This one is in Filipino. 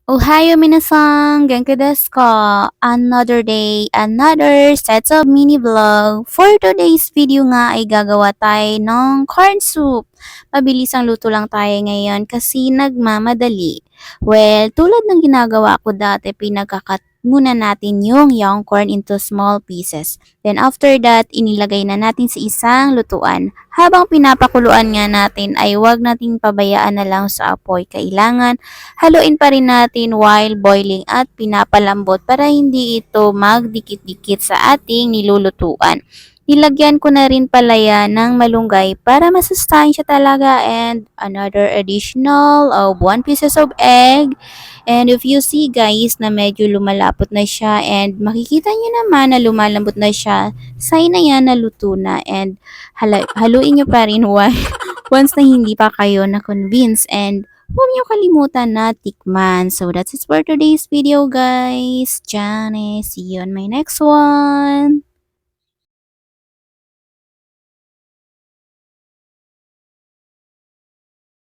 Ohayo minasan, genki desu ka? Another day, another set of mini vlog. For today's video nga ay gagawa tayo ng corn soup. Mabilis ang luto lang tayo ngayon kasi nagmamadali. Well, tulad ng ginagawa ko dati, pinagkakat muna natin yung young corn into small pieces. Then after that, inilagay na natin sa isang lutuan. Habang pinapakuluan nga natin ay huwag nating pabayaan na lang sa apoy. Kailangan haluin pa rin natin while boiling at pinapalambot para hindi ito magdikit-dikit sa ating nilulutuan. Nilagyan ko na rin pala yan ng malunggay para masustansya talaga and another additional of 1 pieces of egg. And if you see guys na medyo lumalapot na siya and makikita nyo naman na lumalambot na siya, sign na yan na luto na and haluin nyo pa rin once na hindi pa kayo na-convince and huwag niyo kalimutan na tikman. So, that's it for today's video, guys. Jane, see you on my next one.